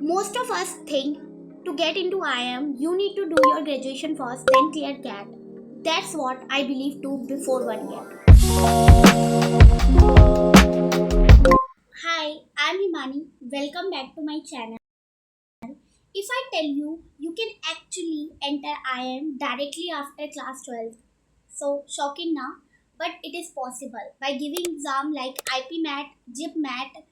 Most of us think to get into IIM, you need to do your graduation first, then clear CAT. That's what I believe too before 1 year. Hi, I'm Himani. Welcome back to my channel. If I tell you, you can actually enter IIM directly after class 12. So shocking now, but it is possible by giving exam like IPMAT, GIPMAT.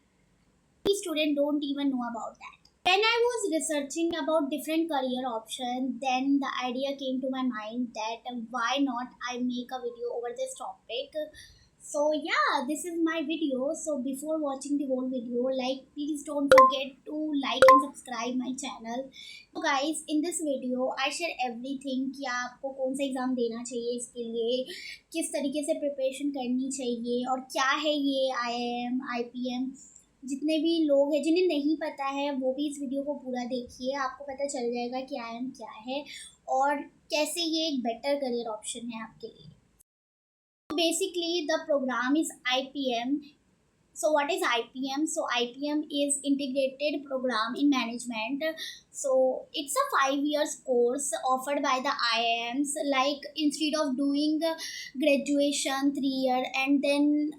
Many students don't even know about that. When I was researching about different career options, then the idea came to my mind that why not I make a video over this topic. So yeah, this is my video. So before watching the whole video, please don't forget to like and subscribe my channel. So guys, in this video I share everything कि आपको कौन सा exam देना चाहिए इसके लिए, किस तरीके से प्रिपरेशन करनी चाहिए और क्या है ये IIM, IPM। जितने भी लोग हैं जिन्हें नहीं पता है वो भी इस वीडियो को पूरा देखिए, आपको पता चल जाएगा कि IIM क्या है और कैसे ये एक बेटर करियर ऑप्शन है आपके लिए। Basically, the program is IPM. So what is IPM? So IPM is Integrated Program in Management. So it's a 5 years course offered by the IIMs. Like instead of doing graduation 3 year and then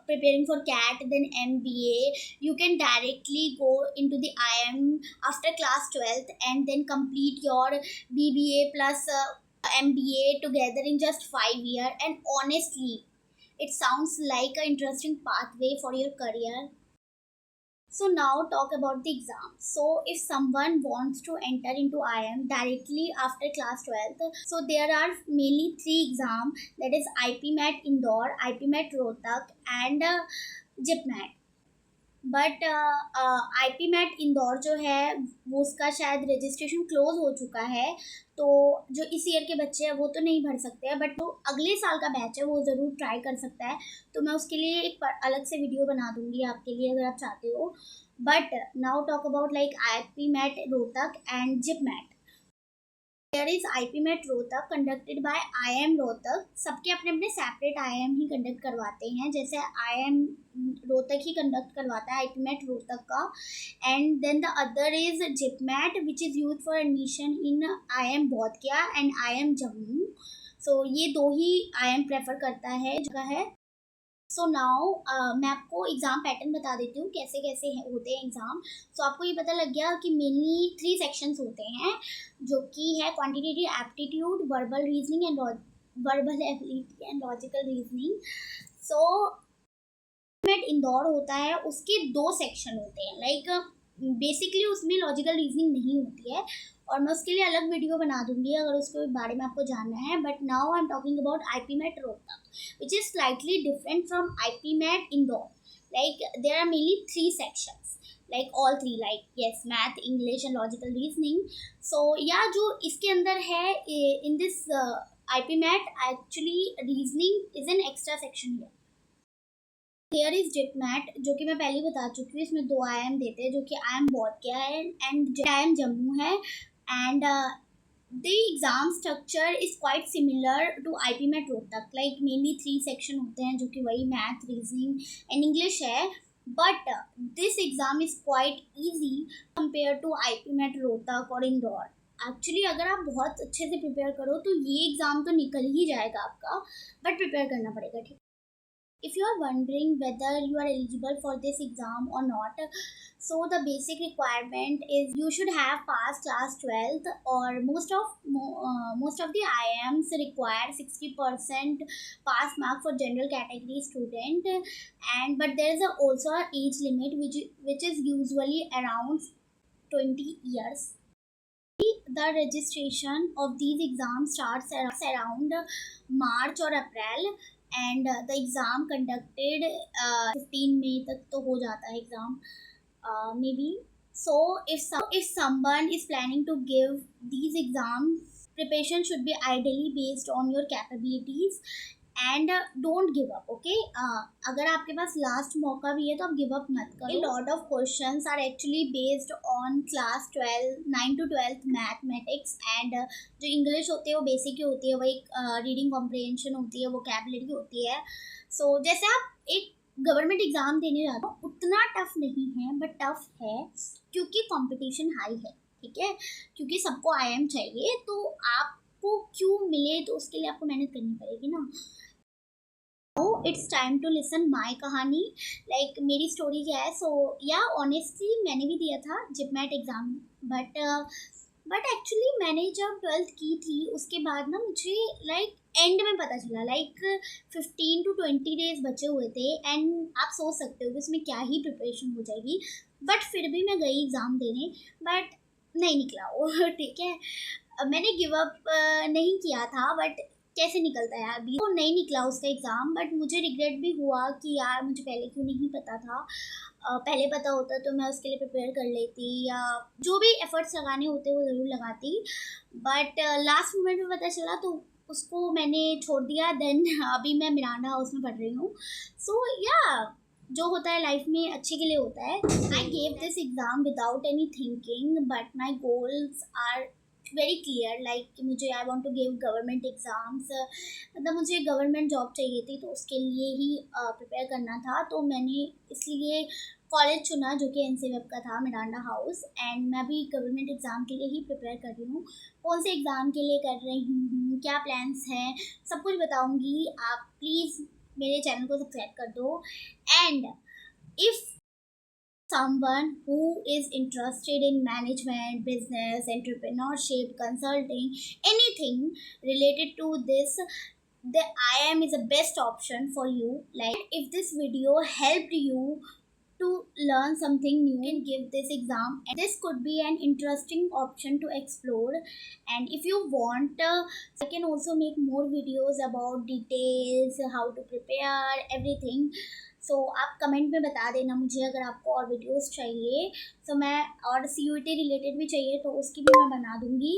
preparing for CAT, then MBA, you can directly go into the IIM after class 12th and then complete your BBA plus MBA together in just 5 years. And honestly, it sounds like an interesting pathway for your career. So now talk about the exam. So if someone wants to enter into IIM directly after class 12th, so there are mainly three exams, that is IPMAT Indore, IPMAT Rohtak and GIPMAT. But IPMAT Indore जो है वो उसका शायद registration close हो चुका है, तो जो इस ईयर के बच्चे हैं वो तो नहीं भर सकते हैं, बट वो अगले साल का बैच है वो ज़रूर ट्राई कर सकता है। तो मैं उसके लिए एक अलग से वीडियो बना दूंगी आपके लिए अगर आप चाहते हो। But now talk about like IPMAT Rohtak and GIPMAT। There is IPMAT Rohtak conducted by IIM Rohtak. सबके अपने अपने सेपरेट IIM ही कंडक्ट करवाते हैं, जैसे IIM रोहतक ही कंडक्ट करवाता है IPMAT रोहतक का। And then the other is GIPMAT which is use for admission in IIM Bodhgaya and IIM Jammu. So ये दो ही IIM प्रेफर करता है जगह है। सो नाउ मैं आपको एग्ज़ाम पैटर्न बता देती हूँ कैसे कैसे होते हैं एग्ज़ाम। सो आपको ये पता लग गया कि मेनली 3 सेक्शंस होते हैं, जो कि है quantitative aptitude, verbal reasoning and verbal ability and logical reasoning. So मेट इंदौर होता है, उसके 2 सेक्शन होते हैं। बेसिकली उसमें लॉजिकल रीजनिंग नहीं होती है और मैं उसके लिए अलग वीडियो बना दूंगी अगर उसके बारे में आपको जानना है। But now I am talking about IPMAT Rohtak which is slightly different from IPMAT Indore. Like there are mainly 3 sections, like all three, like yes, math, English and logical reasoning. So yeah, जो इसके अंदर है in this IPMAT, actually reasoning is an extra section here. There is GIPMAT, जो कि मैं पहले बता चुकी हूँ, इसमें 2 IIM देते हैं, जो कि IIM बोधगया है एंड IIM जम्मू है। And the exam structure is quite similar to IPMAT Rohtak, like mainly 3 section होते हैं जो कि वही मैथ, रीजनिंग एंड इंग्लिश है। But this exam is quite easy compare to IPMAT Rohtak और इंदौर। एक्चुअली अगर आप बहुत अच्छे से प्रिपेयर करो तो ये एग्ज़ाम तो निकल ही जाएगा आपका, बट प्रिपेयर करना पड़ेगा, ठीक। If you are wondering whether you are eligible for this exam or not, so the basic requirement is you should have passed class 12th, or most of the IIMs require 60% pass mark for general category student, and but there is also an age limit which is usually around 20 years. The registration of these exams starts around March or April and the exam conducted 15 May तक तो हो जाता है exam maybe. So if someone is planning to give these exams, preparation should be ideally based on your capabilities and don't give up, okay. अगर आपके पास last मौका भी है तो आप गिव अप मत करो। Lot of questions are actually based on class 12 9 to 12 mathematics and जो इंग्लिश होती है वो बेसिक ही होती है, वही रीडिंग कॉम्प्रिहेंशन होती है, वोकैबुलरी होती है। सो जैसे आप एक गवर्नमेंट एग्ज़ाम देने जाता हूँ उतना टफ नहीं है, बट टफ है क्योंकि कंपटीशन हाई है, ठीक है। क्योंकि सबको आईआईएम चाहिए, तो आपको क्यों मिले, तो उसके लिए आपको मेहनत करनी पड़ेगी ना। It's time to listen my कहानी, लाइक मेरी स्टोरी क्या है। सो या ऑनेस्टली मैंने भी दिया था जिपमेट एग्ज़ाम, बट एक्चुअली मैंने जब 12th की थी उसके बाद ना मुझे लाइक एंड में पता चला, लाइक 15 to 20 days बचे हुए थे, एंड आप सोच सकते हो कि उसमें क्या ही प्रिपरेशन हो जाएगी। बट फिर भी मैं गई एग्ज़ाम देने, बट नहीं निकला वो ठीक है। मैंने गिव अप नहीं किया था, बट कैसे निकलता है यार, अभी तो नहीं निकला उसका एग्ज़ाम। बट मुझे रिग्रेट भी हुआ कि यार मुझे पहले क्यों नहीं पता था। पहले पता होता तो मैं उसके लिए प्रिपेयर कर लेती, या जो भी एफर्ट्स लगाने होते वो ज़रूर लगाती। बट लास्ट मोमेंट में पता चला तो उसको मैंने छोड़ दिया। देन अभी मैं मिरांडा हाउस में पढ़ रही हूँ। सो या जो होता है लाइफ में अच्छे के लिए होता है। I gave this exam without any thinking, but my goals are very clear, like कि मुझे I want to give government exams, मतलब मुझे गवर्नमेंट जॉब चाहिए थी, तो उसके लिए ही प्रिपेयर करना था। तो मैंने इसलिए कॉलेज चुना जो कि एनसीवेब का था, मिरांडा हाउस। एंड मैं भी गवर्नमेंट एग्ज़ाम के लिए ही प्रिपेयर कर रही हूँ। कौन से एग्ज़ाम के लिए कर रही हूँ, क्या प्लान्स हैं, सब कुछ बताऊँगी। आप प्लीज़ मेरे चैनल को सब्सक्राइब कर दो। And if someone who is interested in management, business, entrepreneurship, consulting, anything related to this, the IIM is the best option for you. Like if this video helped you to learn something new, you can give this exam, and this could be an interesting option to explore. And if you want, I can also make more videos about details, how to prepare everything. सो आप comment में बता देना मुझे अगर आपको और videos चाहिए। सो मैं और CUET रिलेटेड भी चाहिए तो उसकी भी मैं बना दूंगी।